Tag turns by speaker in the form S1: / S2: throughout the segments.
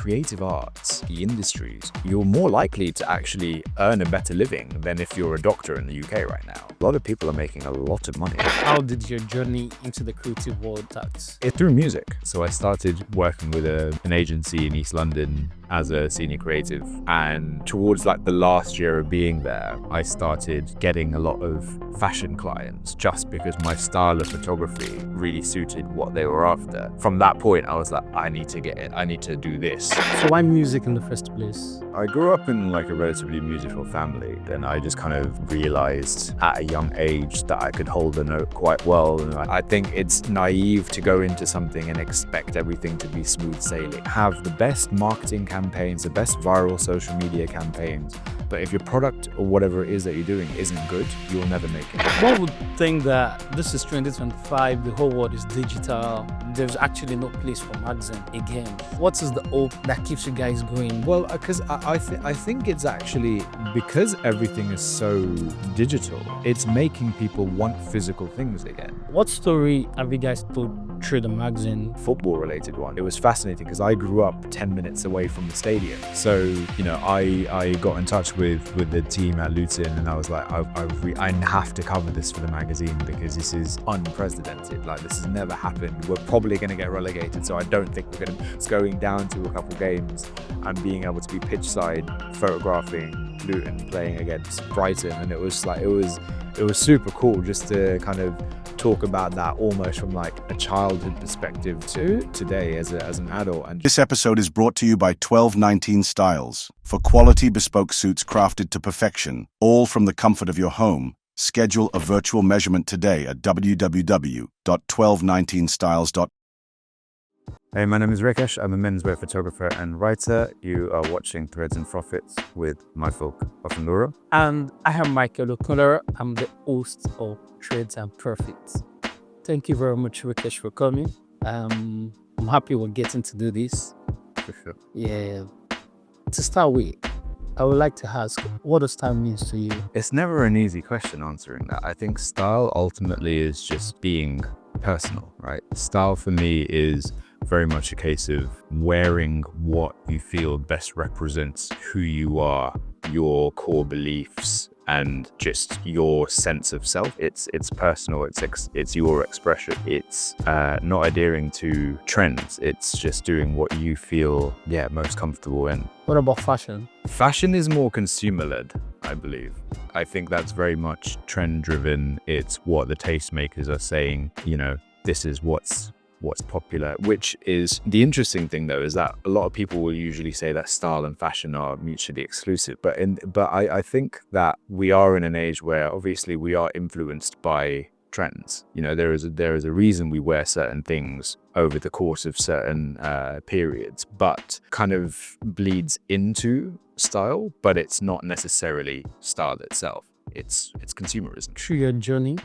S1: creative arts, the industries, you're more likely to actually earn a better living than if you're a doctor in the UK right now. A lot of people are making a lot of money.
S2: How did your journey into the creative world start?
S1: It through music. So I started working with an agency in East London as a senior creative, and towards like the last year of being there, I started getting a lot of fashion clients just because my style of photography really suited what they were after. From that point, I was like, I need to get it. I need to do this.
S2: So why music in the first place?
S1: I grew up in like a relatively musical family, and I just kind of realized at a young age that I could hold a note quite well. And I think it's naive to go into something and expect everything to be smooth sailing. Have the best marketing campaigns, the best viral social media campaigns, but if your product or whatever it is that you're doing isn't good, you'll never make it.
S2: One would think that this is 2025, the whole world is digital. There's actually no place for magazine again. What is the hope that keeps you guys going?
S1: Well, because I think it's actually because everything is so digital, it's making people want physical things again.
S2: What story have you guys told through the magazine?
S1: Football related one. It was fascinating because I grew up 10 minutes away from the stadium. So, you know, I got in touch with the team at Luton, and I was like, I have to cover this for the magazine because this is unprecedented. Like, this has never happened. We're probably going to get relegated, so I don't think it's going down to a couple games and being able to be pitch side photographing Luton playing against Brighton. And it was like, it was super cool just to kind of talk about that almost from like a childhood perspective to today as an adult. And
S3: this episode is brought to you by 1219 Styles. For quality bespoke suits crafted to perfection, all from the comfort of your home. Schedule a virtual measurement today at www.1219styles.com.
S1: Hey, my name is Rikesh. I'm a menswear photographer and writer. You are watching Threads and Profits with my folk of Ndura.
S2: And I am Michael O'Connor. I'm the host of Threads and Profits. Thank you very much, Rikesh, for coming. I'm happy we're getting to do this.
S1: For sure.
S2: Yeah. To start with, I would like to ask, what does style mean to you?
S1: It's never an easy question answering that. I think style ultimately is just being personal, right? Style for me is very much a case of wearing what you feel best represents who you are, your core beliefs, and just your sense of self. It's personal. It's your expression. It's not adhering to trends. It's just doing what you feel most comfortable in.
S2: What about fashion?
S1: Fashion is more consumer-led, I believe. I think that's very much trend-driven. It's what the tastemakers are saying. You know, this is what's popular, which is the interesting thing though, is that a lot of people will usually say that style and fashion are mutually exclusive, but I think that we are in an age where obviously we are influenced by trends. You know, there is a reason we wear certain things over the course of certain periods, but kind of bleeds into style, but it's not necessarily style itself. It's consumerism.
S2: Through your journey,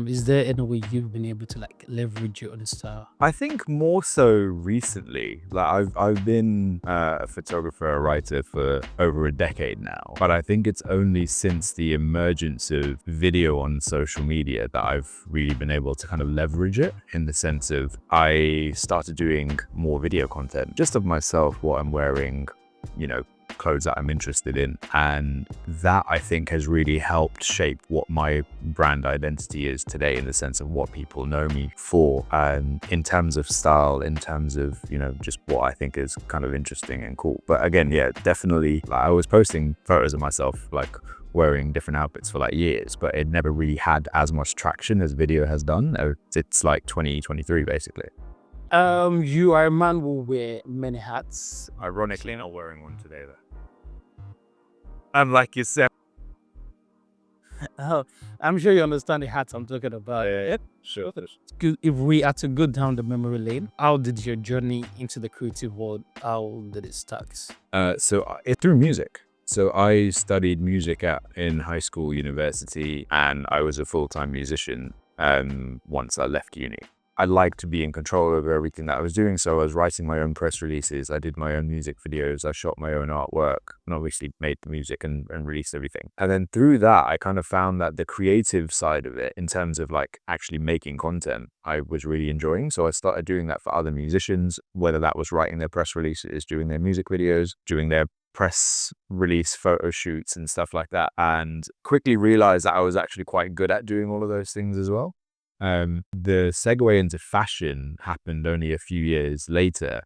S2: is there any way you've been able to like leverage your own style?
S1: I think more so recently. Like I've been a photographer, a writer for over a decade now, but I think it's only since the emergence of video on social media that I've really been able to kind of leverage it, in the sense of I started doing more video content just of myself, what I'm wearing, you know, clothes that I'm interested in, and that I think has really helped shape what my brand identity is today, in the sense of what people know me for, in terms of style, in terms of, you know, just what I think is kind of interesting and cool. But again, definitely, like, I was posting photos of myself like wearing different outfits for like years, but it never really had as much traction as video has done. It's like 2023 basically.
S2: You are a man who wear many hats.
S1: Ironically, not wearing one today though. Unlike yourself.
S2: I'm sure you understand the hats I'm talking about.
S1: Yeah, sure.
S2: If we are to go down the memory lane, how did your journey into the creative world, how did it start?
S1: Through music. So I studied music in high school, university, and I was a full-time musician once I left uni. I like to be in control over everything that I was doing. So I was writing my own press releases. I did my own music videos. I shot my own artwork and obviously made the music and released everything. And then through that, I kind of found that the creative side of it, in terms of like actually making content, I was really enjoying. So I started doing that for other musicians, whether that was writing their press releases, doing their music videos, doing their press release photo shoots and stuff like that, and quickly realized that I was actually quite good at doing all of those things as well. The segue into fashion happened only a few years later.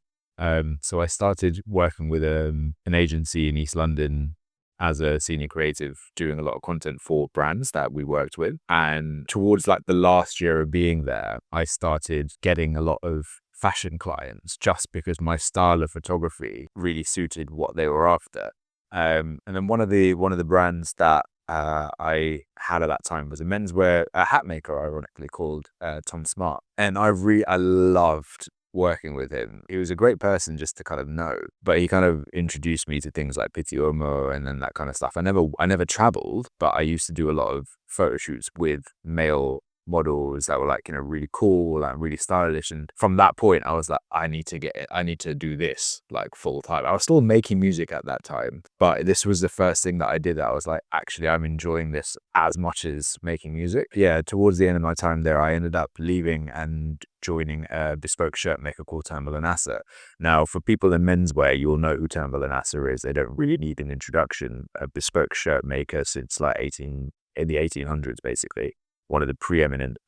S1: So I started working with an agency in East London as a senior creative, doing a lot of content for brands that we worked with. And towards like the last year of being there, I started getting a lot of fashion clients just because my style of photography really suited what they were after. And then one of the brands that I had at that time was a menswear hat maker, ironically called Tom Smart, and I loved working with him. He was a great person just to kind of know, but he kind of introduced me to things like Pitti Uomo and then that kind of stuff. I never traveled, but I used to do a lot of photo shoots with male models that were like, you know, really cool and really stylish. And from that point, I was like, I need to do this like full time. I was still making music at that time, but this was the first thing that I did that I was like, actually, I'm enjoying this as much as making music. Yeah, towards the end of my time there, I ended up leaving and joining a bespoke shirt maker called Turnbull and Asser. Now, for people in menswear, you'll know who Turnbull and Asser is. They don't really need an introduction. A bespoke shirt maker since like in the 1800s, basically. One of the preeminent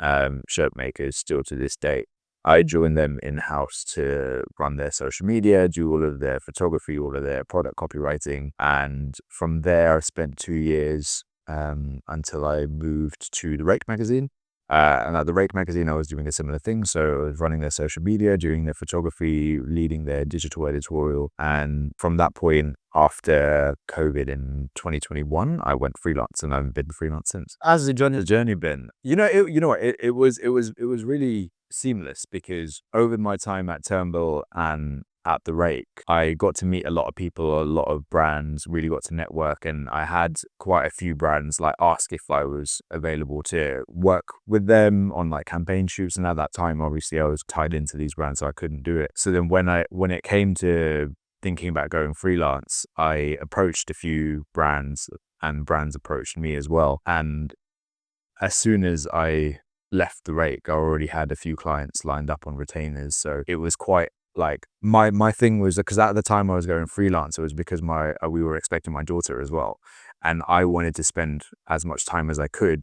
S1: shirt makers still to this day. I joined them in-house to run their social media, do all of their photography, all of their product copywriting. And from there, I spent 2 years until I moved to the Rake magazine. And at the Rake magazine, I was doing a similar thing. So I was running their social media, doing their photography, leading their digital editorial. And from that point, after COVID in 2021, I went freelance, and I've been freelance since.
S2: How's the journey?
S1: The journey been? You know what? It was really seamless because over my time at Turnbull and at the Rake, I got to meet a lot of people, a lot of brands, really got to network, and I had quite a few brands like ask if I was available to work with them on like campaign shoots. And at that time, obviously, I was tied into these brands, so I couldn't do it. So then when it came to thinking about going freelance, I approached a few brands and brands approached me as well. And as soon as I left the Rake, I already had a few clients lined up on retainers. So it was quite like my thing was, because at the time I was going freelance, it was because we were expecting my daughter as well, and I wanted to spend as much time as I could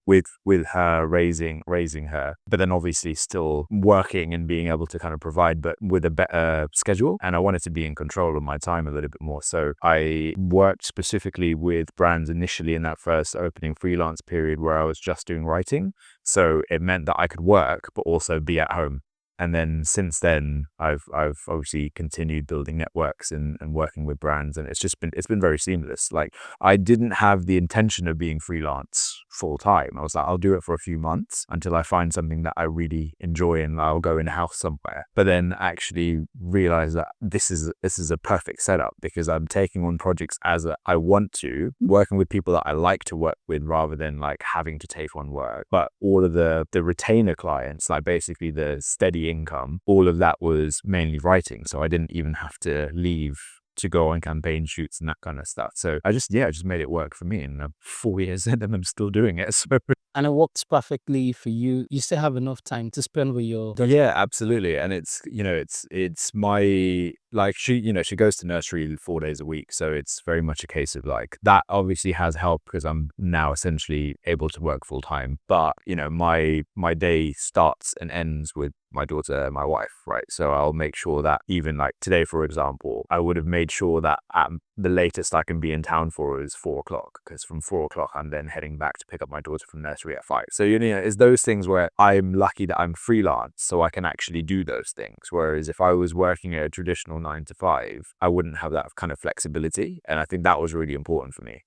S1: with her, raising her, but then obviously still working and being able to kind of provide, but with a better schedule. And I wanted to be in control of my time a little bit more. So I worked specifically with brands initially in that first opening freelance period where I was just doing writing. So it meant that I could work, but also be at home. And then since then, I've obviously continued building networks and working with brands, and it's been very seamless. Like, I didn't have the intention of being freelance full time. I was like, I'll do it for a few months until I find something that I really enjoy, and I'll go in-house somewhere. But then actually realize that this is a perfect setup because I'm taking on projects as I want to, working with people that I like to work with rather than like having to take on work. But all of the retainer clients, like basically the steady income, all of that was mainly writing. So I didn't even have to leave to go on campaign shoots and that kind of stuff. So I just made it work for me, and I'm 4 years in and I'm still doing it. So
S2: And it works perfectly for you. You still have enough time to spend with your daughter.
S1: yeah, absolutely. And it's my, like, she goes to nursery 4 days a week. So it's very much a case of like, that obviously has helped because I'm now essentially able to work full time. But, my day starts and ends with my daughter and my wife, right? So I'll make sure that even like today, for example, I would have made sure that at the latest I can be in town for is 4 o'clock, because from 4 o'clock, I'm then heading back to pick up my daughter from nursery at 5. So, it's those things where I'm lucky that I'm freelance, so I can actually do those things. Whereas if I was working at a traditional 9 to 5, I wouldn't have that kind of flexibility. And I think that was really important for me.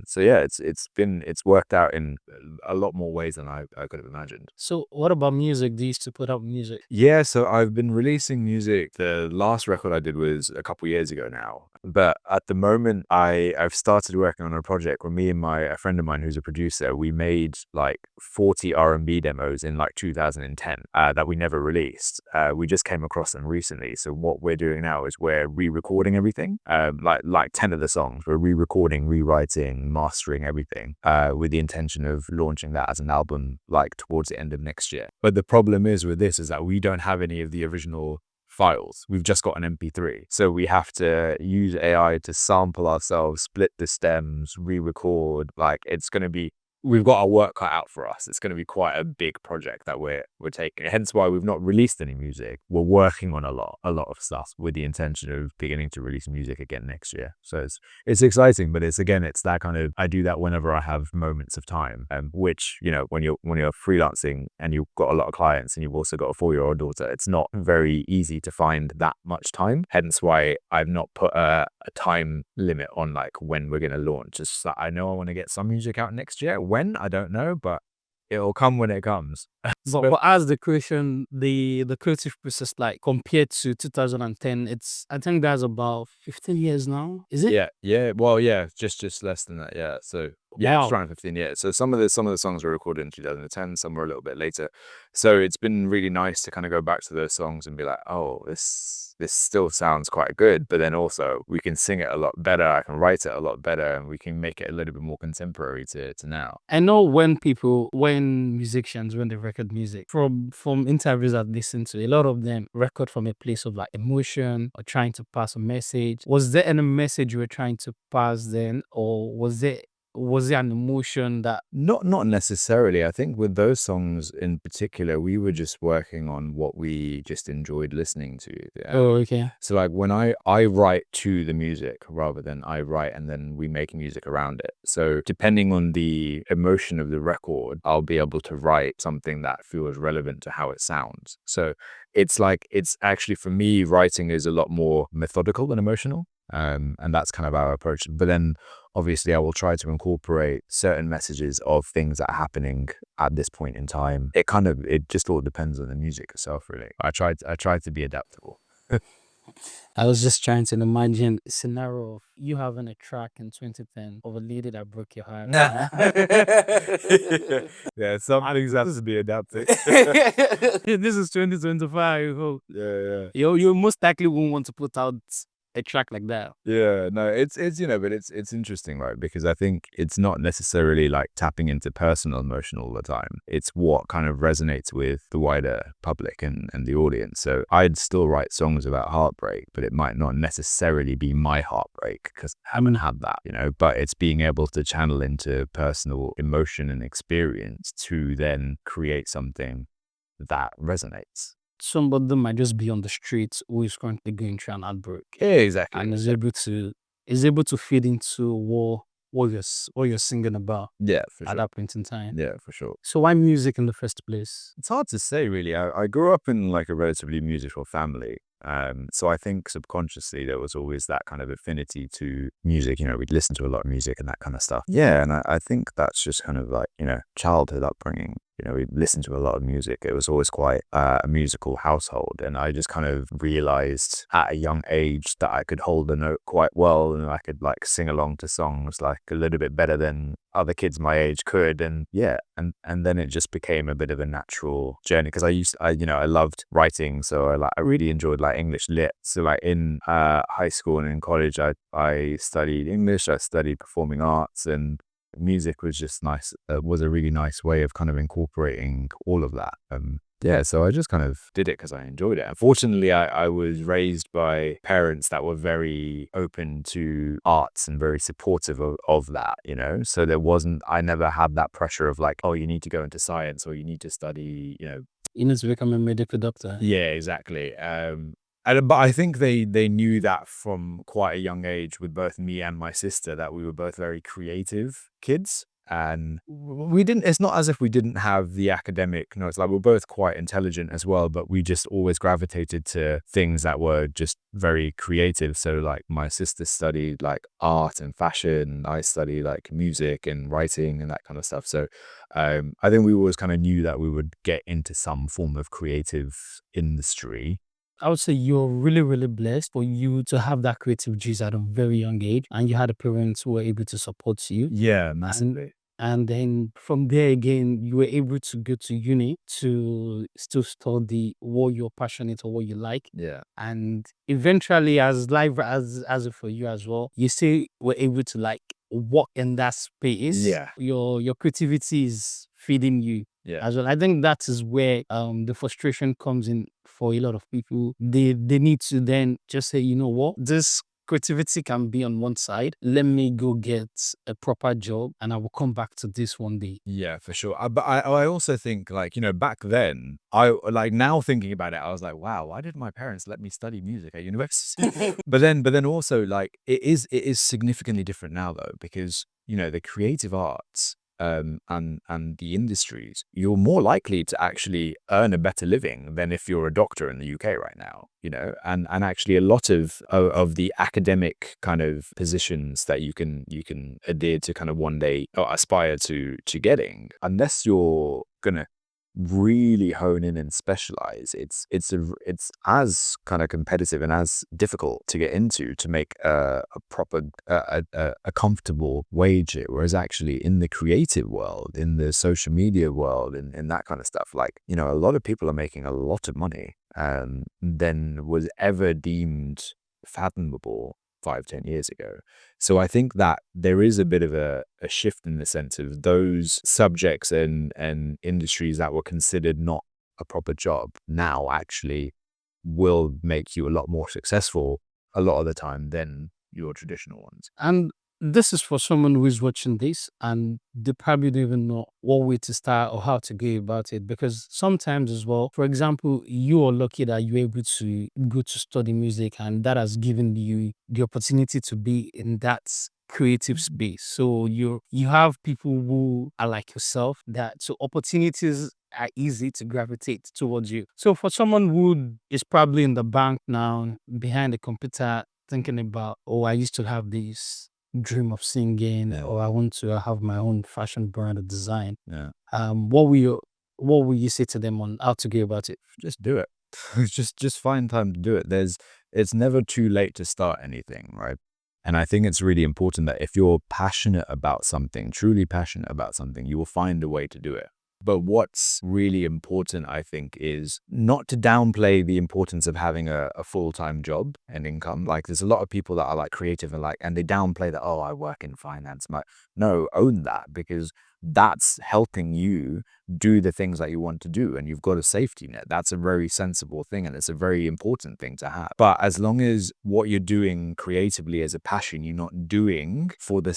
S1: So yeah, it's worked out in a lot more ways than I could have imagined.
S2: So what about music? Do you used to put out music?
S1: Yeah, so I've been releasing music. The last record I did was a couple years ago now. But at the moment, I've started working on a project where me and a friend of mine who's a producer, we made like 40 R&B demos in like 2010 that we never released. We just came across them recently. So what we're doing now is we're re-recording everything. Like 10 of the songs, we're re-recording, rewriting, mastering everything with the intention of launching that as an album like towards the end of next year. But the problem is with this is that we don't have any of the original files. We've just got an MP3. So we have to use AI to sample ourselves, split the stems, re-record. Like we've got our work cut out for us. It's going to be quite a big project that we're taking. Hence why we've not released any music. We're working on a lot of stuff with the intention of beginning to release music again next year. So it's exciting, but it's that kind of, I do that whenever I have moments of time. Which, when you're freelancing and you've got a lot of clients and you've also got a 4-year-old daughter, it's not very easy to find that much time. Hence why I've not put a time limit on like when we're going to launch. It's that I know I want to get some music out next year. When, I don't know, but it'll come when it comes.
S2: But as the creation, the creative process, like compared to 2010, I think that's about 15 years now. Is it?
S1: Yeah. Well, yeah, just less than that. Yeah. So yeah,
S2: Wow.
S1: it's around 15 years. So some of the songs were recorded in 2010, some were a little bit later. So it's been really nice to kind of go back to those songs and be like, oh, this still sounds quite good, but then also we can sing it a lot better. I can write it a lot better, and we can make it a little bit more contemporary to now.
S2: I know when musicians, when they record music, from interviews I've listened to, a lot of them record from a place of like emotion or trying to pass a message. Was there any message you were trying to pass then, or was there an emotion that?
S1: Not necessarily. I think with those songs in particular, we were just working on what we just enjoyed listening to. Yeah.
S2: Oh, okay.
S1: So like when I write to the music rather than I write and then we make music around it. So depending on the emotion of the record, I'll be able to write something that feels relevant to how it sounds. So it's actually, for me, writing is a lot more methodical than emotional. And that's kind of our approach. But then obviously I will try to incorporate certain messages of things that are happening at this point in time. It just all depends on the music itself, really. I tried to be adaptable.
S2: I was just trying to imagine a scenario of you having a track in 2010 of a lady that broke your heart.
S1: Yeah, some things have to be adapted.
S2: This is 2025.
S1: Yeah.
S2: You most likely won't want to put out a track like that.
S1: Yeah, no, it's but it's interesting, right? Because I think it's not necessarily like tapping into personal emotion all the time. It's what kind of resonates with the wider public and the audience. So I'd still write songs about heartbreak, but it might not necessarily be my heartbreak because I haven't had that, but it's being able to channel into personal emotion and experience to then create something that resonates.
S2: Somebody might just be on the streets who is currently going through an outbreak.
S1: Yeah, exactly.
S2: And is able to feed into what you're singing about.
S1: Yeah, for sure.
S2: At that point in time.
S1: Yeah, for sure.
S2: So why music in the first place?
S1: It's hard to say, really. I grew up in like a relatively musical family. So I think subconsciously there was always that kind of affinity to music. We'd listen to a lot of music and that kind of stuff. Yeah, and I think that's just kind of like, childhood upbringing. We listened to a lot of music. It was always quite a musical household. And I just kind of realized at a young age that I could hold a note quite well and I could like sing along to songs like a little bit better than other kids my age could. And yeah, and then it just became a bit of a natural journey because I loved writing. So I really enjoyed like English lit. So like in high school and in college, I studied English, I studied performing arts, and music was just nice. Was a really nice way of kind of incorporating all of that. Yeah, so I just kind of did it because I enjoyed it. Unfortunately, I was raised by parents that were very open to arts and very supportive of that, So I never had that pressure of like, oh, you need to go into science or you need to study,
S2: You need to become a medical doctor.
S1: Yeah, exactly. But I think they knew that from quite a young age with both me and my sister that we were both very creative kids. And we didn't, it's not as if we didn't have the academic notes. Like, we're both quite intelligent as well, but we just always gravitated to things that were just very creative. So like my sister studied like art and fashion. I studied like music and writing and that kind of stuff. So I think we always kind of knew that we would get into some form of creative industry.
S2: I would say you're really, really blessed for you to have that creative juice at a very young age, and you had a parents who were able to support you.
S1: Yeah,
S2: And
S1: massively.
S2: and then from there again, you were able to go to uni to still study what you're passionate or what you like.
S1: Yeah.
S2: And eventually, as life as it for you as well, you still were able to like walk in that space.
S1: Yeah.
S2: Your creativity is feeding you
S1: Yeah.
S2: as well. I think that is where the frustration comes in for a lot of people. They need to then just say, you know what, this creativity can be on one side. Let me go get a proper job, and I will come back to this one day.
S1: Yeah, for sure. But I also think, like, you know, back then, I like, now thinking about it, I was like, wow, why did my parents let me study music at university? But then also, like, it is significantly different now though, because, you know, the creative arts and the industries, you're more likely to actually earn a better living than if you're a doctor in the UK right now, you know. And actually a lot of the academic kind of positions that you can adhere to kind of one day, or aspire to getting, unless you're gonna really hone in and specialize, it's as kind of competitive and as difficult to get into to make a proper a comfortable wage here. Whereas actually in the creative world, in the social media world, in that kind of stuff, like, you know, a lot of people are making a lot of money than was ever deemed fathomable 5-10 years ago. So I think that there is a bit of a shift in the sense of those subjects and industries that were considered not a proper job now actually will make you a lot more successful a lot of the time than your traditional ones.
S2: And this is for someone who is watching this and they probably don't even know what way to start or how to go about it. Because sometimes as well, for example, you are lucky that you're able to go to study music, and that has given you the opportunity to be in that creative space. So you have people who are like yourself, that so opportunities are easy to gravitate towards you. So for someone who is probably in the bank now behind the computer thinking about, oh, I used to have this dream of singing,
S1: Yeah.
S2: or I want to have my own fashion brand or design.
S1: Yeah.
S2: What will you say to them on how to go about it?
S1: Just do it. just find time to do it. It's never too late to start anything, right? And I think it's really important that if you're passionate about something, truly passionate about something, you will find a way to do it. But what's really important, I think, is not to downplay the importance of having a full-time job and income. Like, there's a lot of people that are like creative and they downplay that, oh, I work in finance. No, own that, because that's helping you do the things that you want to do, and you've got a safety net. That's a very sensible thing, and it's a very important thing to have. But as long as what you're doing creatively is a passion, you're not doing for the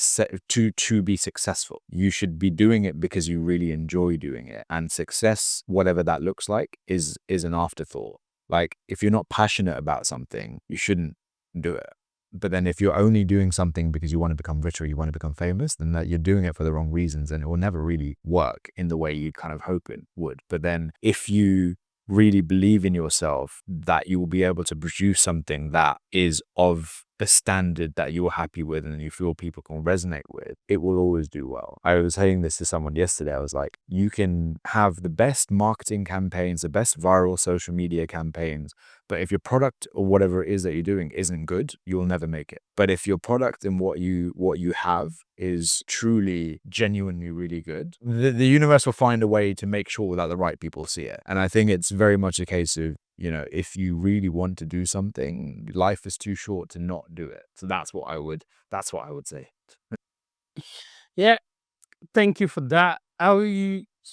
S1: to be successful. You should be doing it because you really enjoy doing it, and success, whatever that looks like, is an afterthought. Like, if you're not passionate about something, you shouldn't do it. But then if you're only doing something because you want to become rich or you want to become famous, then that you're doing it for the wrong reasons, and it will never really work in the way you kind of hope it would. But then if you really believe in yourself that you will be able to produce something that is of a standard that you're happy with and you feel people can resonate with, it will always do well. I was saying this to someone yesterday. I was like, you can have the best marketing campaigns, the best viral social media campaigns, but if your product or whatever it is that you're doing isn't good, you'll never make it. But if your product and what you have is truly, genuinely really good, the universe will find a way to make sure that the right people see it. And I think it's very much a case of, you know, if you really want to do something, life is too short to not do it. So that's what I would say.
S2: Yeah, thank you for that.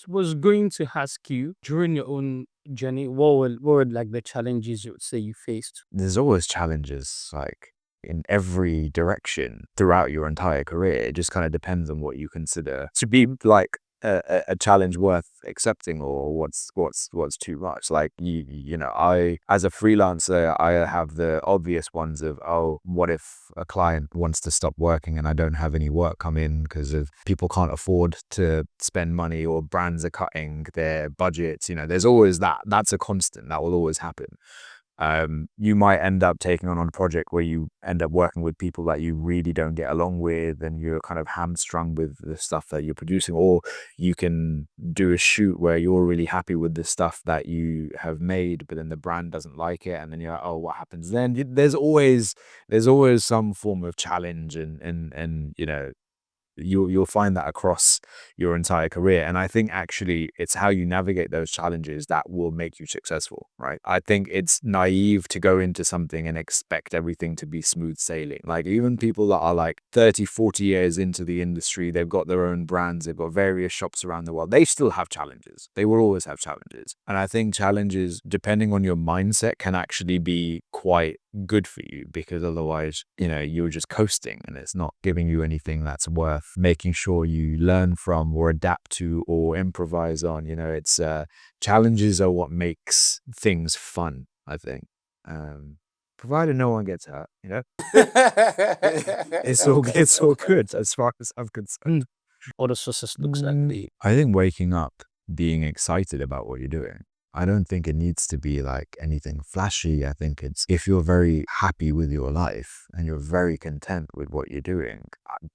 S2: Was going to ask you, during your own journey, what were like the challenges you would say you faced?
S1: There's always challenges, like, in every direction throughout your entire career. It just kind of depends on what you consider to be like a challenge worth accepting, or what's too much. Like you know, I as a freelancer, I have the obvious ones of, oh, what if a client wants to stop working and I don't have any work come in because of people can't afford to spend money, or brands are cutting their budgets. You know, there's always that. That's a constant. That will always happen. You might end up taking on a project where you end up working with people that you really don't get along with, and you're kind of hamstrung with the stuff that you're producing. Or you can do a shoot where you're really happy with the stuff that you have made, but then the brand doesn't like it, and then you're like, oh, what happens then? There's always some form of challenge, and you know, you'll find that across your entire career. And I think actually it's how you navigate those challenges that will make you successful, right? I think it's naive to go into something and expect everything to be smooth sailing. Like, even people that are like 30, 40 years into the industry, they've got their own brands, they've got various shops around the world, they still have challenges. They will always have challenges. And I think challenges, depending on your mindset, can actually be quite good for you, because otherwise, you know, you're just coasting and it's not giving you anything that's worth making sure you learn from or adapt to or improvise on. You know, it's challenges are what makes things fun, I think. Provided no one gets hurt, you know. it's all good as far as I'm concerned.
S2: What the success looks like.
S1: I think waking up being excited about what you're doing. I don't think it needs to be like anything flashy. I think it's, if you're very happy with your life and you're very content with what you're doing,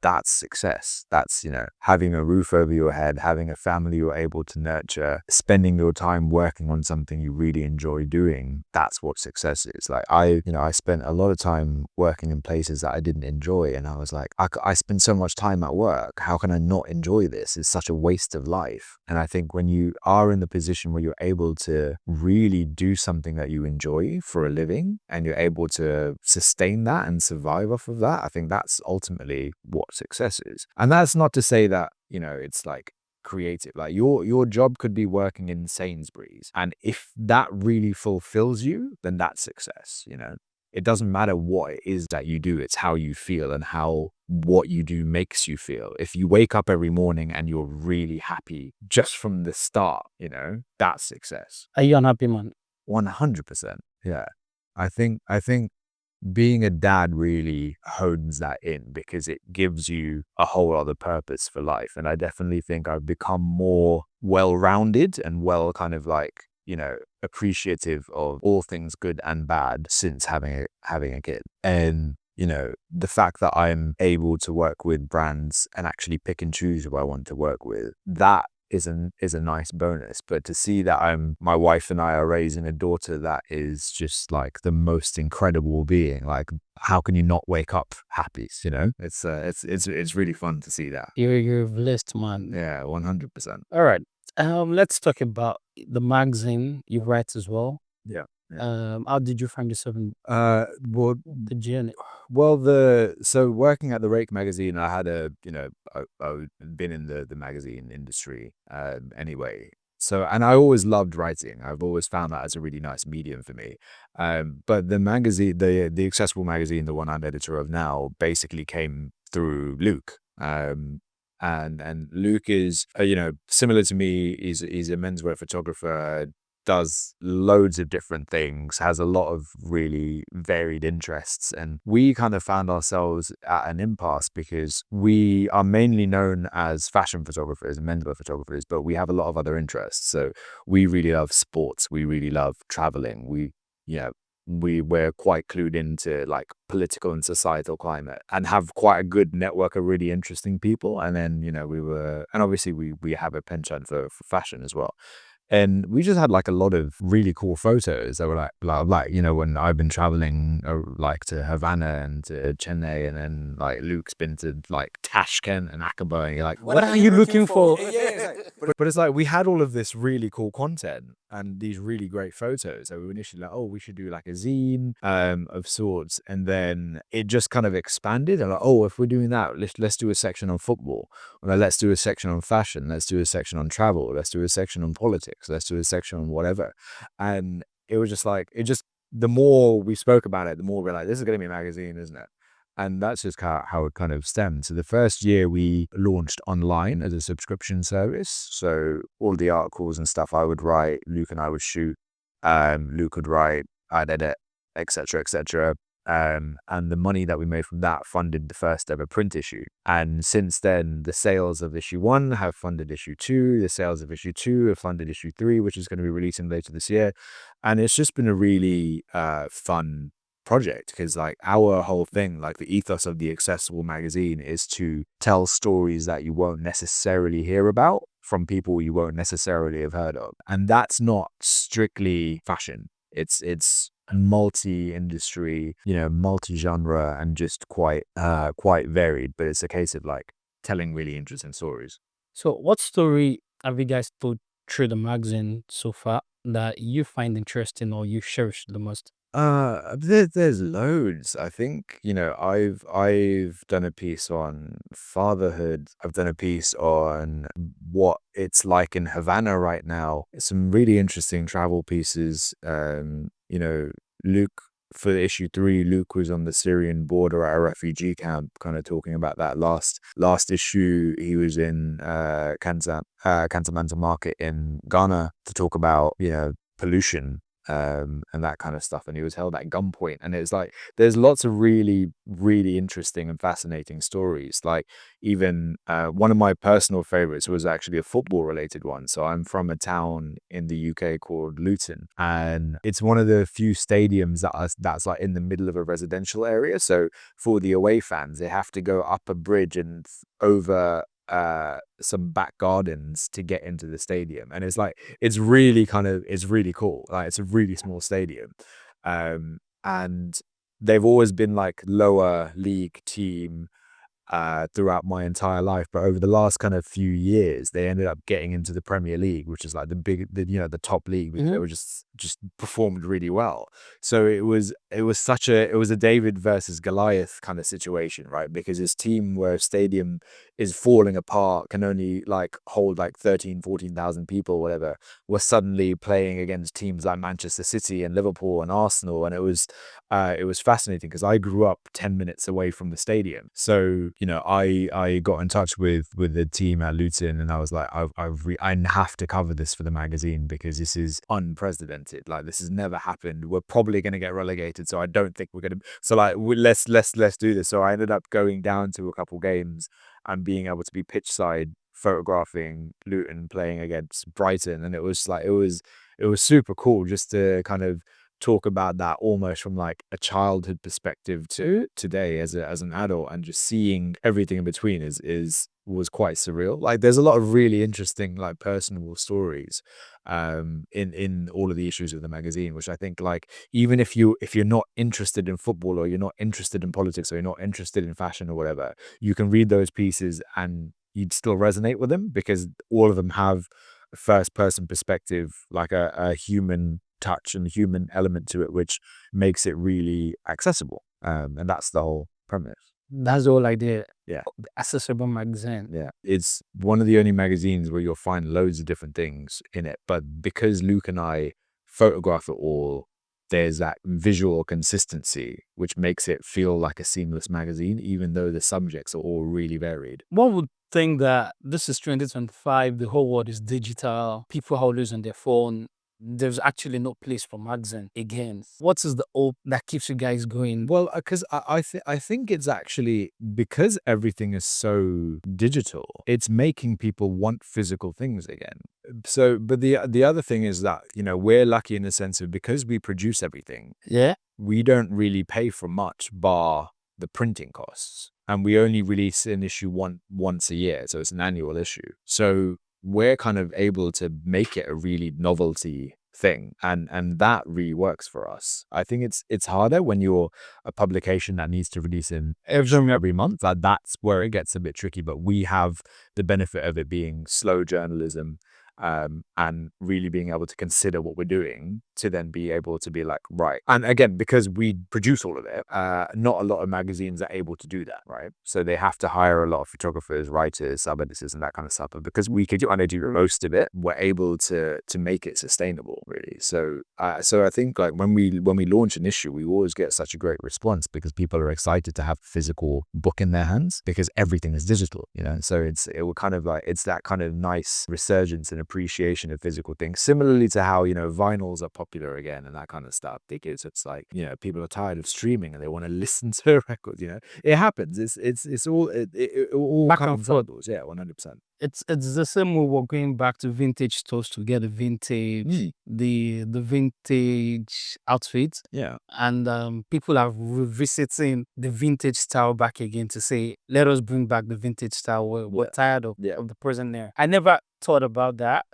S1: that's success. That's, you know, having a roof over your head, having a family you're able to nurture, spending your time working on something you really enjoy doing. That's what success is. Like, I spent a lot of time working in places that I didn't enjoy, and I was like, I spend so much time at work. How can I not enjoy this? It's such a waste of life. And I think when you are in the position where you're able to really do something that you enjoy for a living, and you're able to sustain that and survive off of that, I think that's ultimately what success is. And that's not to say that, you know, it's like creative. Like, your job could be working in Sainsbury's, and if that really fulfills you, then that's success. You know, it doesn't matter what it is that you do, it's how you feel and how what you do makes you feel. If you wake up every morning and you're really happy just from the start, you know, that's success.
S2: Are you unhappy, man?
S1: 100%. Yeah. I think being a dad really hones that in, because it gives you a whole other purpose for life. And I definitely think I've become more well-rounded and well kind of like, you know, appreciative of all things good and bad since having a kid. And, you know, the fact that I'm able to work with brands and actually pick and choose who I want to work with, that is a nice bonus. But to see that my wife and I are raising a daughter that is just like the most incredible being, like, how can you not wake up happy? You know, it's really fun to see that.
S2: You're blessed, man.
S1: Yeah, 100%.
S2: All right. Let's talk about the magazine you write as well.
S1: Yeah.
S2: How did you find yourself in
S1: Well,
S2: the journey?
S1: Well, so working at the Rake magazine, I had I've been in the magazine industry anyway. So, and I always loved writing. I've always found that as a really nice medium for me. But the magazine, the Accessible magazine, the one I'm editor of now, basically came through Luke. And Luke is, you know, similar to me. He's a menswear photographer, does loads of different things, has a lot of really varied interests. And we kind of found ourselves at an impasse, because we are mainly known as fashion photographers and menswear photographers, but we have a lot of other interests. So we really love sports. We really love traveling. We're quite clued into like political and societal climate, and have quite a good network of really interesting people. And then, you know, and obviously we have a penchant for fashion as well. And we just had like a lot of really cool photos that were like, you know, when I've been traveling like to Havana and to Chennai, and then like Luke's been to like Tashkent and Aqaba, and you're like, what are you looking for? Yeah, exactly. But it's like, we had all of this really cool content and these really great photos. So we were initially like, oh, we should do like a zine of sorts. And then it just kind of expanded. And like, oh, if we're doing that, let's do a section on football. Or let's do a section on fashion. Let's do a section on travel. Let's do a section on politics. Let's do a section on whatever. And it was just like, the more we spoke about it, the more we're like, this is going to be a magazine, isn't it? And that's just how it kind of stemmed. So the first year we launched online as a subscription service. So all the articles and stuff I would write, Luke and I would shoot. Luke would write, I'd edit, etc., etc. And the money that we made from that funded the first ever print issue. And since then, the sales of issue 1 have funded issue 2. The sales of issue 2 have funded issue 3, which is going to be releasing later this year. And it's just been a really fun project, because like our whole thing, like the ethos of the Accessible magazine, is to tell stories that you won't necessarily hear about from people you won't necessarily have heard of. And that's not strictly fashion. It's multi-industry, multi-genre, and just quite varied. But it's a case of like telling really interesting stories.
S2: So what story have you guys told through the magazine so far that you find interesting or you cherish the most?
S1: There's loads. I think, I've done a piece on fatherhood. I've done a piece on what it's like in Havana right now. Some really interesting travel pieces. Luke, for issue 3, Luke was on the Syrian border at a refugee camp, kind of talking about that. Last issue, he was in Cantamanta Market in Ghana to talk about, pollution and that kind of stuff, and he was held at gunpoint. And it's like there's lots of really, really interesting and fascinating stories. Like even one of my personal favorites was actually a football related one. So I'm from a town in the UK called Luton, and it's one of the few stadiums that's like in the middle of a residential area. So for the away fans, they have to go up a bridge and over some back gardens to get into the stadium. And it's like it's really cool. Like it's a really small stadium, and they've always been like lower league team throughout my entire life, but over the last kind of few years they ended up getting into the Premier League, which is like the top league, because they were just performed really well. So it was a David versus Goliath kind of situation, right? Because his team, where stadium is falling apart, can only like hold like 14,000 people, whatever, was suddenly playing against teams like Manchester City and Liverpool and Arsenal. And it was fascinating, because I grew up 10 minutes away from the stadium. So, I got in touch with the team at Luton, and I was like, I have to cover this for the magazine, because this is unprecedented. Like this has never happened. We're probably going to get relegated, so I don't think we're going to. So like, let's do this. So I ended up going down to a couple games and being able to be pitch side photographing Luton playing against Brighton, and it was super cool just to kind of talk about that almost from like a childhood perspective to today as an adult, and just seeing everything in between was quite surreal. Like there's a lot of really interesting like personal stories in all of the issues of the magazine, which I think, like, even if you're not interested in football, or you're not interested in politics, or you're not interested in fashion or whatever, you can read those pieces and you'd still resonate with them, because all of them have a first person perspective, like a human touch and human element to it, which makes it really accessible. And that's the whole premise.
S2: That's the whole idea.
S1: Yeah.
S2: The Accessible magazine.
S1: Yeah. It's one of the only magazines where you'll find loads of different things in it. But because Luke and I photograph it all, there's that visual consistency, which makes it feel like a seamless magazine, even though the subjects are all really varied.
S2: One would think that this is 2025, the whole world is digital, people are always on their phone. There's actually no place for magazine again. What is the hope that keeps you guys going?
S1: Well, because I think it's actually because everything is so digital, it's making people want physical things again. So, but the other thing is that, we're lucky in the sense of, because we produce everything,
S2: Yeah.
S1: we don't really pay for much bar the printing costs. And we only release an issue once a year. So it's an annual issue. So we're kind of able to make it a really novelty thing, and that really works for us. I think it's harder when you're a publication that needs to release in every month. That's where it gets a bit tricky, but we have the benefit of it being slow journalism, and really being able to consider what we're doing to then be able to be like, right. And again, because we produce all of it, not a lot of magazines are able to do that, right? So they have to hire a lot of photographers, writers, sub-editors, and that kind of stuff. But because we could kind of do most of it, we're able to make it sustainable, really. So I think like when we launch an issue, we always get such a great response because people are excited to have a physical book in their hands because everything is digital, you know. So it will kind of like, it's that kind of nice resurgence and appreciation of physical things, similarly to how, you know, vinyls are popular again and that kind of stuff, because it's like, you know, people are tired of streaming and they want to listen to records, you know. It happens. It's all it all
S2: Back
S1: kind
S2: and
S1: of
S2: forth.
S1: cycles. Yeah, 100%.
S2: It's the same way we're going back to vintage stores to get the vintage, the vintage outfits.
S1: Yeah.
S2: And people are revisiting the vintage style back again to say, let us bring back the vintage style. We're tired of the present era. I never thought about that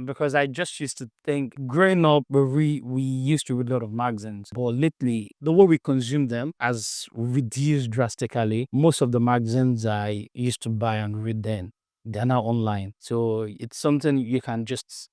S2: because I just used to think growing up we used to read a lot of magazines, but lately the way we consume them has reduced drastically. Most of the magazines I used to buy and read then, they're now online, so it's something you can just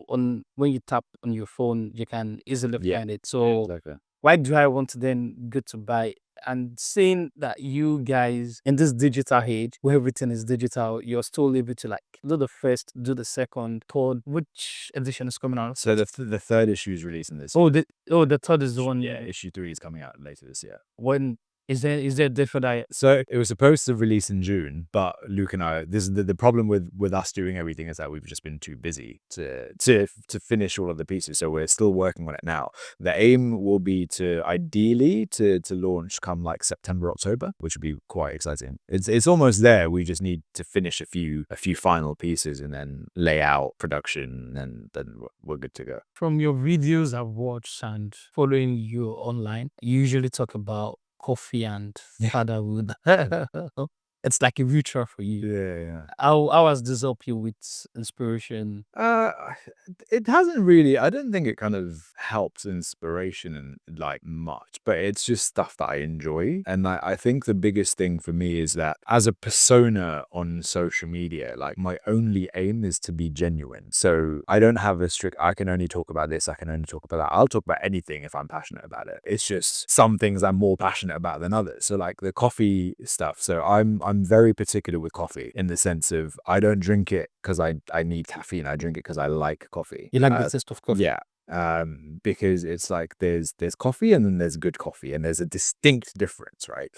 S2: on when you tap on your phone you can easily find it. So
S1: Exactly.
S2: why do I want to then go to buy? And seeing that you guys in this digital age where everything is digital, you're still able to like do the first, do the second, third. Which edition is coming out?
S1: So the third issue is releasing this.
S2: The third is the one.
S1: Yeah, issue 3 is coming out later this year.
S2: When is there different?
S1: So it was supposed to release in June, but Luke and I, this is the problem with us doing everything is that we've just been too busy to finish all of the pieces. So we're still working on it now. The aim will be to ideally to launch come like September, October, which would be quite exciting. It's almost there. We just need to finish a few final pieces and then lay out production, and then we're good to go.
S2: From your videos I've watched and following you online, you usually talk about coffee and fatherhood. It's like a ritual for you.
S1: Yeah.
S2: How has this helped you with inspiration?
S1: It hasn't really. I don't think it kind of helps inspiration and like much, but it's just stuff that I enjoy. And I think the biggest thing for me is that as a persona on social media, like my only aim is to be genuine. So I don't have a strict, I can only talk about this, I can only talk about that. I'll talk about anything if I'm passionate about it. It's just some things I'm more passionate about than others. So like the coffee stuff. So I'm very particular with coffee in the sense of I don't drink it because I need caffeine. I drink it because I like coffee.
S2: You like the taste of coffee?
S1: Yeah. Because it's like there's coffee and then there's good coffee and there's a distinct difference, right?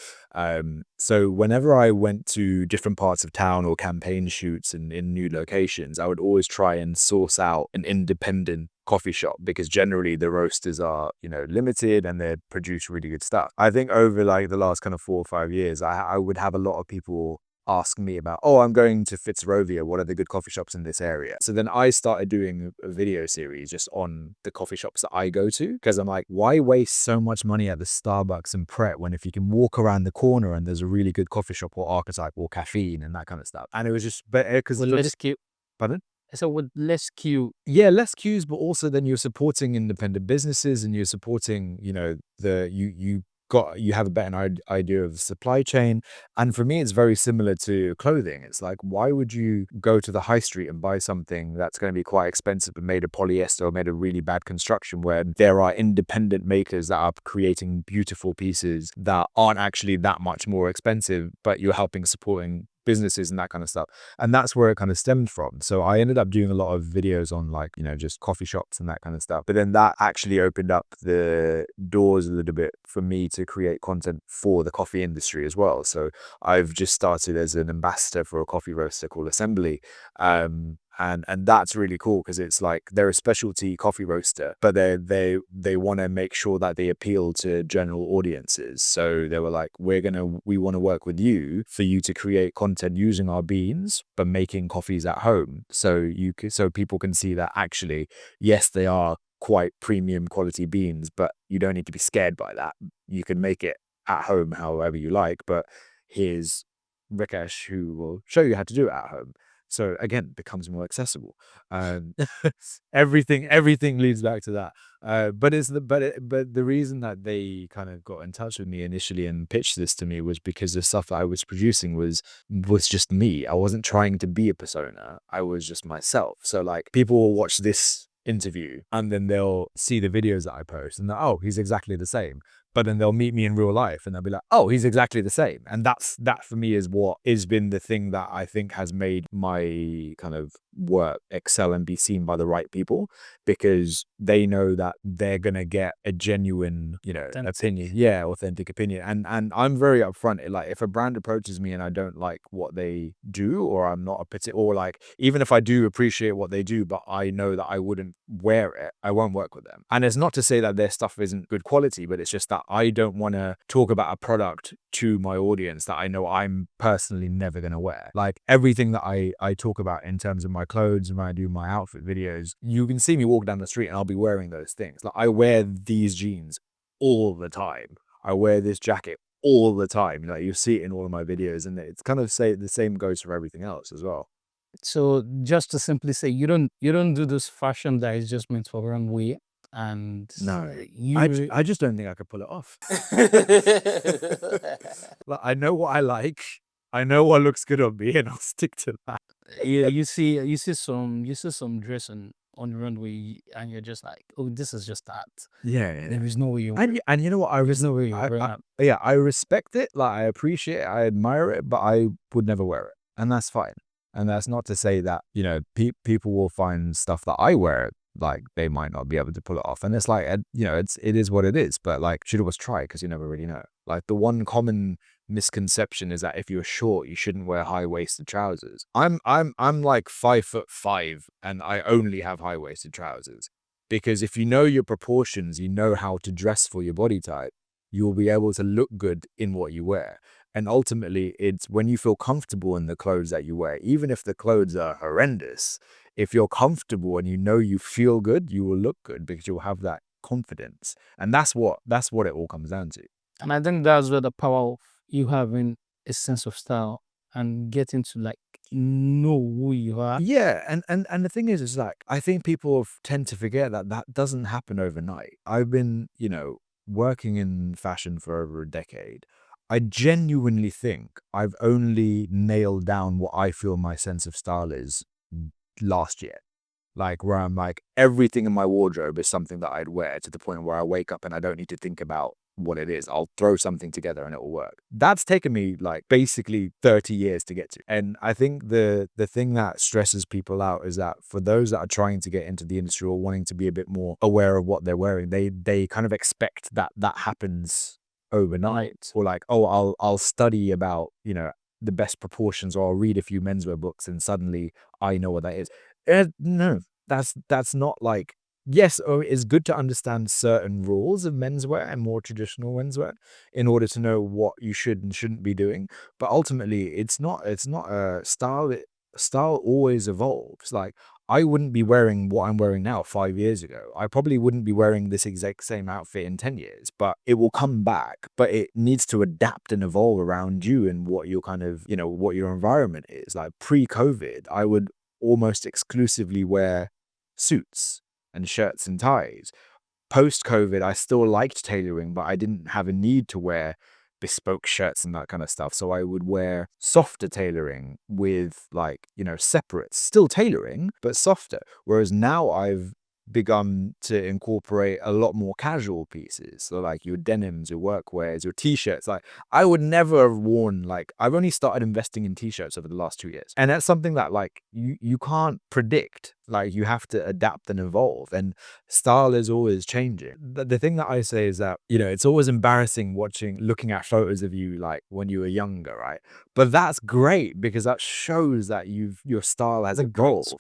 S1: So whenever I went to different parts of town or campaign shoots and in new locations, I would always try and source out an independent coffee shop because generally the roasters are, you know, limited and they produce really good stuff. I think over like the last kind of 4 or 5 years, I would have a lot of people ask me about, oh, I'm going to Fitzrovia, what are the good coffee shops in this area? So then I started doing a video series just on the coffee shops that I go to, because I'm like, why waste so much money at the Starbucks and Pret when if you can walk around the corner and there's a really good coffee shop or archetype or caffeine and that kind of stuff. And it was just better because
S2: less queue.
S1: Pardon?
S2: So with less queue.
S1: Yeah, less queues, but also then you're supporting independent businesses and you're supporting, you know, you have a better idea of the supply chain. And for me, it's very similar to clothing. It's like, why would you go to the high street and buy something that's going to be quite expensive but made of polyester or made of really bad construction, where there are independent makers that are creating beautiful pieces that aren't actually that much more expensive, but you're helping supporting businesses and that kind of stuff. And that's where it kind of stemmed from. So I ended up doing a lot of videos on like, you know, just coffee shops and that kind of stuff. But then that actually opened up the doors a little bit for me to create content for the coffee industry as well. So I've just started as an ambassador for a coffee roaster called Assembly. And that's really cool because it's like they're a specialty coffee roaster, but they want to make sure that they appeal to general audiences. So they were like, we want to work with you for you to create content using our beans, but making coffees at home. So people can see that actually, yes, they are quite premium quality beans, but you don't need to be scared by that. You can make it at home however you like, but here's Rikesh who will show you how to do it at home. So again, it becomes more accessible. Um, everything leads back to that. But the reason that they kind of got in touch with me initially and pitched this to me was because the stuff that I was producing was just me. I wasn't trying to be a persona. I was just myself. So like people will watch this interview and then they'll see the videos that I post and oh, he's exactly the same. But then they'll meet me in real life and they'll be like, oh, he's exactly the same. And that for me is what has been the thing that I think has made my kind of work excel and be seen by the right people, because they know that they're going to get a genuine, opinion. Yeah, authentic opinion. And I'm very upfront. Like if a brand approaches me and I don't like what they do, or I'm not a particular, or like even if I do appreciate what they do, but I know that I wouldn't wear it, I won't work with them. And it's not to say that their stuff isn't good quality, but it's just that I don't want to talk about a product to my audience that I know I'm personally never going to wear. Like everything that I talk about in terms of my clothes and when I do my outfit videos, you can see me walk down the street and I'll be wearing those things. Like I wear these jeans all the time. I wear this jacket all the time. Like you see it in all of my videos, and it's kind of the same goes for everything else as well.
S2: So just to simply say, you don't do this fashion that is just meant for runway, and
S1: No,
S2: you
S1: I just don't think I could pull it off. Like, I know what I like. I know what looks good on me, and I'll stick to that.
S2: you see some dress on the runway, and you're just like, oh, this is just that.
S1: Yeah.
S2: There is no way you.
S1: And you know what?
S2: There's no way you wear that.
S1: Yeah, I respect it. Like I appreciate it. I admire it, but I would never wear it, and that's fine. And that's not to say that people will find stuff that I wear like they might not be able to pull it off. And it's like it is what it is. But like should always try, because you never really know. Like the one common misconception is that if you're short, you shouldn't wear high-waisted trousers. I'm like 5'5" and I only have high-waisted trousers, because if you know your proportions, you know how to dress for your body type, you'll be able to look good in what you wear. And ultimately, it's when you feel comfortable in the clothes that you wear, even if the clothes are horrendous, if you're comfortable and you know you feel good, you will look good because you'll have that confidence. And that's what it all comes down to.
S2: And I think that's where the power of you having a sense of style and getting to like know who you are.
S1: Yeah, and the thing is like I think people tend to forget that doesn't happen overnight. I've been, working in fashion for over a decade. I genuinely think I've only nailed down what I feel my sense of style is last year. Like where I'm like everything in my wardrobe is something that I'd wear, to the point where I wake up and I don't need to think about what it is. I'll throw something together and it will work. That's taken me like basically 30 years to get to. And I think the thing that stresses people out is that for those that are trying to get into the industry or wanting to be a bit more aware of what they're wearing, they kind of expect that happens overnight, or like, oh, I'll study about, the best proportions, or I'll read a few menswear books and suddenly I know what that is. No, that's not like, yes, it's good to understand certain rules of menswear and more traditional menswear in order to know what you should and shouldn't be doing. But ultimately, it's not a style. Style always evolves. Like I wouldn't be wearing what I'm wearing now 5 years ago. I probably wouldn't be wearing this exact same outfit in 10 years, but it will come back. But it needs to adapt and evolve around you and what your kind of, what your environment is. Like pre-COVID, I would almost exclusively wear suits and shirts and ties. Post-COVID, I still liked tailoring, but I didn't have a need to wear bespoke shirts and that kind of stuff. So I would wear softer tailoring with like, separates, still tailoring, but softer. Whereas now I've begun to incorporate a lot more casual pieces. So like your denims, your workwears, your t-shirts. Like I would never have worn, like I've only started investing in t-shirts over the last 2 years. And that's something that like you can't predict. Like you have to adapt and evolve, and style is always changing. The thing that I say is that, it's always embarrassing looking at photos of you like when you were younger, right? But that's great because that shows that your style has evolved.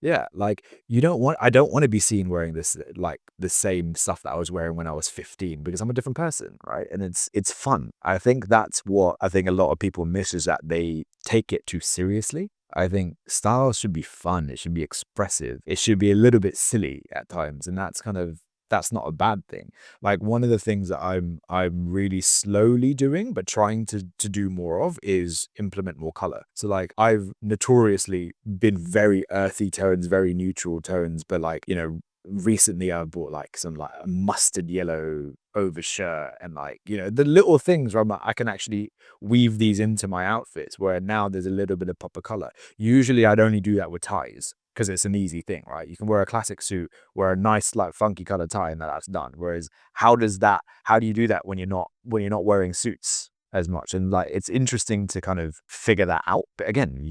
S1: Yeah, like I don't want to be seen wearing this, like the same stuff that I was wearing when I was 15, because I'm a different person, right? And it's fun. I think that's what I think a lot of people miss, is that they take it too seriously. I think style should be fun. It should be expressive. It should be a little bit silly at times. And that's kind of that's not a bad thing. Like one of the things that I'm really slowly doing, but trying to do more of is implement more color. So like I've notoriously been very earthy tones, very neutral tones, but like, you know, recently I bought like some like a mustard yellow overshirt and like, you know, the little things where I'm like, I can actually weave these into my outfits where now there's a little bit of pop of color. Usually I'd only do that with ties because it's an easy thing, right? You can wear a classic suit, wear a nice like funky color tie, and that's done. Whereas how do you do that when you're not wearing suits as much? And like it's interesting to kind of figure that out. But again,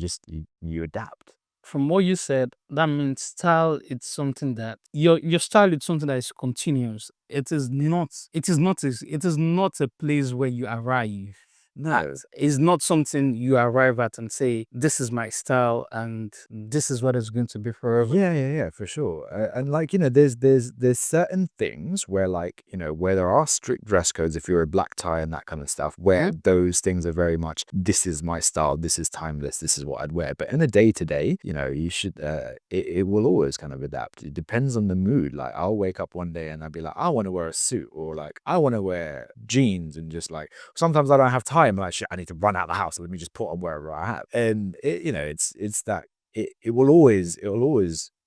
S1: you adapt.
S2: From what you said, that means style is something that your style is something that is continuous. It is not a place where you arrive.
S1: No.
S2: It's not something you arrive at and say, this is my style and this is what it's going to be forever.
S1: Yeah, for sure. And like, you know, there's certain things where like, you know, where there are strict dress codes, if you're a black tie and that kind of stuff, where those things are very much, this is my style, this is timeless, this is what I'd wear. But in a day to day, you know, you should, it will always kind of adapt. It depends on the mood. Like I'll wake up one day and I'll be like, I want to wear a suit, or like, I want to wear jeans, and just like, sometimes I don't have time. I'm like, shit, I need to run out of the house. Let me just put on wherever I have. And it, you know, it's that it will always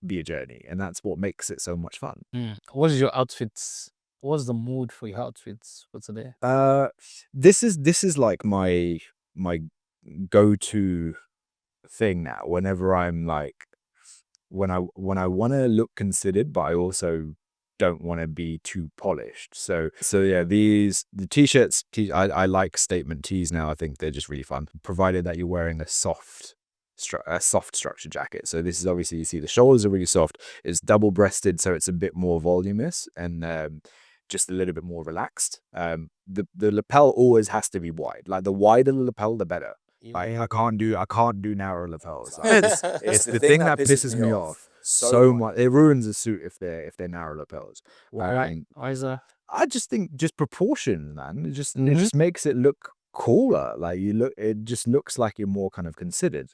S1: be a journey, and that's what makes it so much fun.
S2: What's your outfits? What's the mood for your outfits for today?
S1: This is like my go-to thing now. Whenever I'm like, when I want to look considered, but I also don't want to be too polished. So yeah, the t-shirts, I like statement tees now. I think they're just really fun, provided that you're wearing a soft structured jacket. So this is obviously, you see the shoulders are really soft. It's double breasted, so it's a bit more voluminous and just a little bit more relaxed. The lapel always has to be wide. Like the wider the lapel, the better. Like I can't do narrow lapels. Like, it's the thing that pisses me off so much. It ruins a suit if they're narrow lapels.
S2: Why is that?
S1: I just think just proportion, man. It just makes it look cooler. Like it just looks like you're more kind of considered.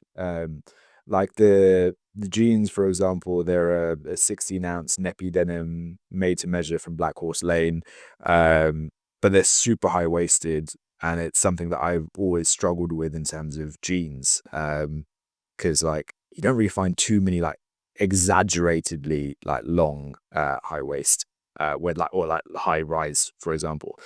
S1: Like the jeans, for example, they're a 16-ounce neppy denim made to measure from Black Horse Lane. But they're super high waisted, and it's something that I've always struggled with in terms of jeans. Because like you don't really find too many like exaggeratedly like long high waist with like, or like high rise, for example.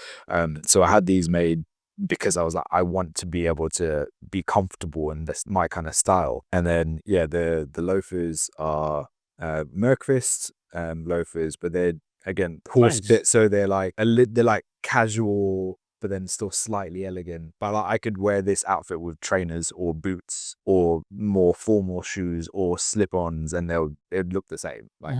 S1: So I had these made because I was like, I want to be able to be comfortable in this my kind of style. And then yeah, the loafers are Mercfist loafers, but they're again horse bit, so they're like they're like casual but then still slightly elegant. But like, I could wear this outfit with trainers or boots or more formal shoes or slip-ons, and it'd look the same. Like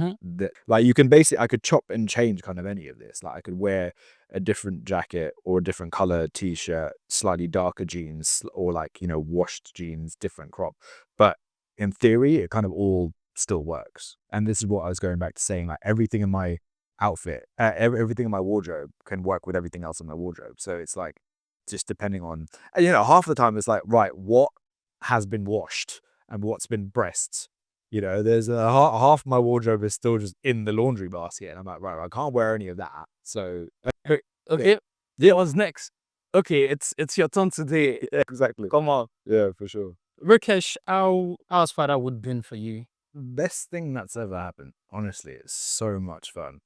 S1: like you can basically, I could chop and change kind of any of this. Like I could wear a different jacket or a different color t-shirt, slightly darker jeans, or like, you know, washed jeans, different crop. But in theory, it kind of all still works. And this is what I was going back to saying, like everything in my outfit, everything in my wardrobe can work with everything else in my wardrobe. So it's like just depending on, and you know, half the time it's like, right, what has been washed and what's been pressed. You know, there's half my wardrobe is still just in the laundry basket, and I'm like, right, I can't wear any of that. So
S2: okay, yeah, what's next? Okay, it's your turn today.
S1: yeah, exactly.
S2: Come on,
S1: Yeah, for sure.
S2: Rikesh, how's father would been for you?
S1: Best thing that's ever happened. Honestly, it's so much fun.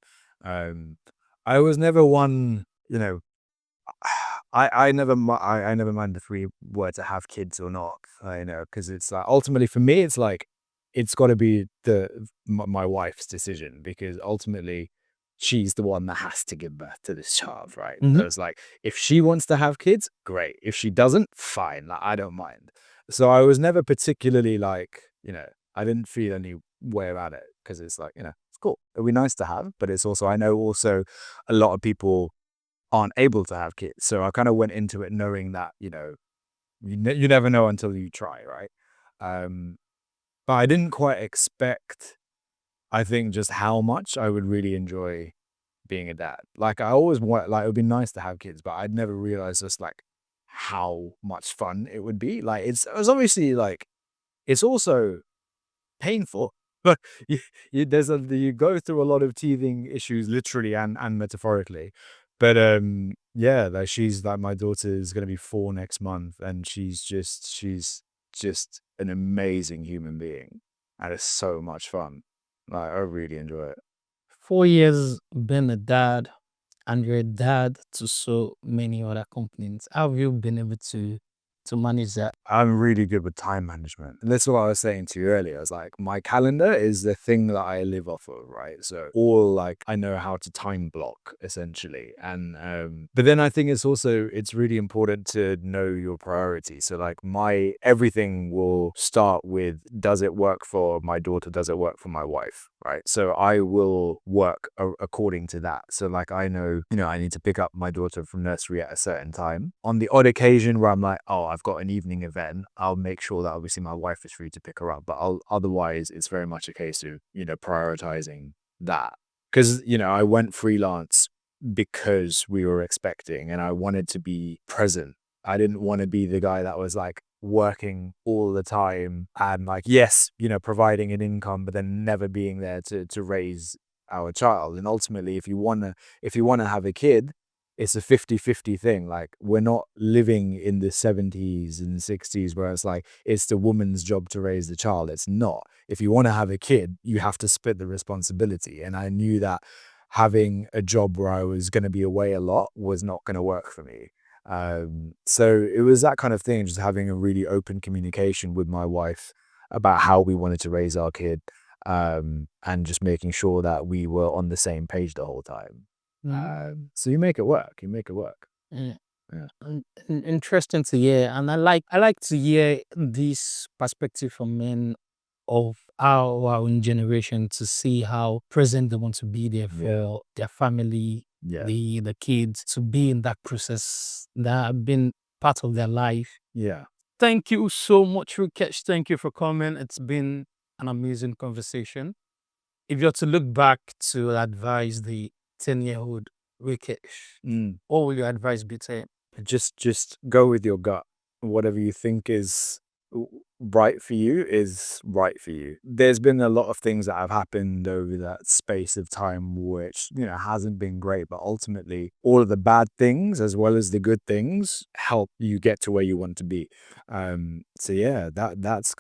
S1: I was never one, you know, I never mind if we were to have kids or not, you know, because it's like ultimately for me, it's like it's got to be my wife's decision, because ultimately she's the one that has to give birth to this child, right? So it's like if she wants to have kids, great. If she doesn't, fine. Like I don't mind. So I was never particularly like, you know, I didn't feel any way about it, because it's like, you know, it's cool. It'd be nice to have, but it's also, I know also a lot of people aren't able to have kids. So I kind of went into it knowing that, you know, you never know until you try, right? But I didn't quite expect, I think, just how much I would really enjoy being a dad. Like I always want, like it would be nice to have kids, but I'd never realized just like how much fun it would be. Like it was obviously like, it's also painful, But you go through a lot of teething issues, literally and metaphorically. But yeah, like she's like, my daughter is gonna be 4 next month, and she's just an amazing human being, and it's so much fun. Like I really enjoy it.
S2: 4 years being a dad, and you're a dad to so many other companies. How have you been able to manage that?
S1: I'm really good with time management. And that's what I was saying to you earlier. I was like, my calendar is the thing that I live off of, right? So all like I know how to time block essentially. And but then I think it's really important to know your priorities. So like my everything will start with, does it work for my daughter? Does it work for my wife? Right. So I will work according to that. So like I know, I need to pick up my daughter from nursery at a certain time. On the odd occasion where I'm like, oh, I've got an evening event, I'll make sure that obviously my wife is free to pick her up. But otherwise, it's very much a case of, prioritizing that. Because, I went freelance because we were expecting and I wanted to be present. I didn't want to be the guy that was like working all the time and like, yes, providing an income, but then never being there to raise our child. And ultimately, if you want to have a kid, it's a 50-50 thing. Like we're not living in the 70s and 60s where it's like it's the woman's job to raise the child. It's not. If you want to have a kid, you have to split the responsibility. And I knew that having a job where I was going to be away a lot was not going to work for me. So it was that kind of thing, just having a really open communication with my wife about how we wanted to raise our kid, and just making sure that we were on the same page the whole time. So you make it work. You make it work.
S2: Mm.
S1: Yeah.
S2: Interesting to hear, and I like to hear this perspective from men of our own generation to see how present they want to be there for their family,
S1: Yeah.
S2: the kids, to be in that process that have been part of their life.
S1: Yeah.
S2: Thank you so much, Rikesh. Thank you for coming. It's been an amazing conversation. If you're to look back to advise the 10-year-old Rikesh, what will your advice be to him?
S1: Just go with your gut. Whatever you think is right for you is right for you. There's been a lot of things that have happened over that space of time which, hasn't been great, but ultimately all of the bad things as well as the good things help you get to where you want to be. So yeah, that's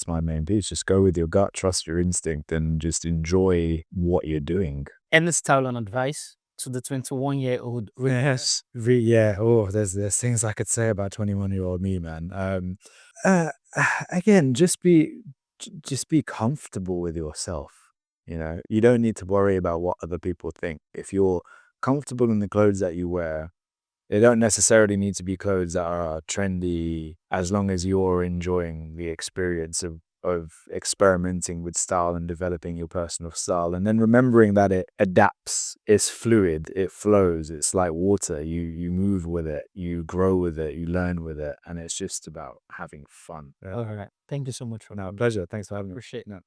S1: my main piece. Just go with your gut, trust your instinct, and just enjoy what you're doing.
S2: Any style and advice to the 21-year-old Rikesh?
S1: Yes. Yeah. Oh, there's things I could say about 21-year-old me, man. Uh, again, just be comfortable with yourself. You don't need to worry about what other people think. If you're comfortable in the clothes that you wear, they don't necessarily need to be clothes that are trendy, as long as you're enjoying the experience of experimenting with style and developing your personal style. And then remembering that it adapts, it's fluid, it flows, it's like water. You move with it, you grow with it, you learn with it, and it's just about having fun.
S2: All right. Thank you so much for
S1: No,
S2: coming.
S1: pleasure. Thanks for having me.
S2: Appreciate it.
S1: No.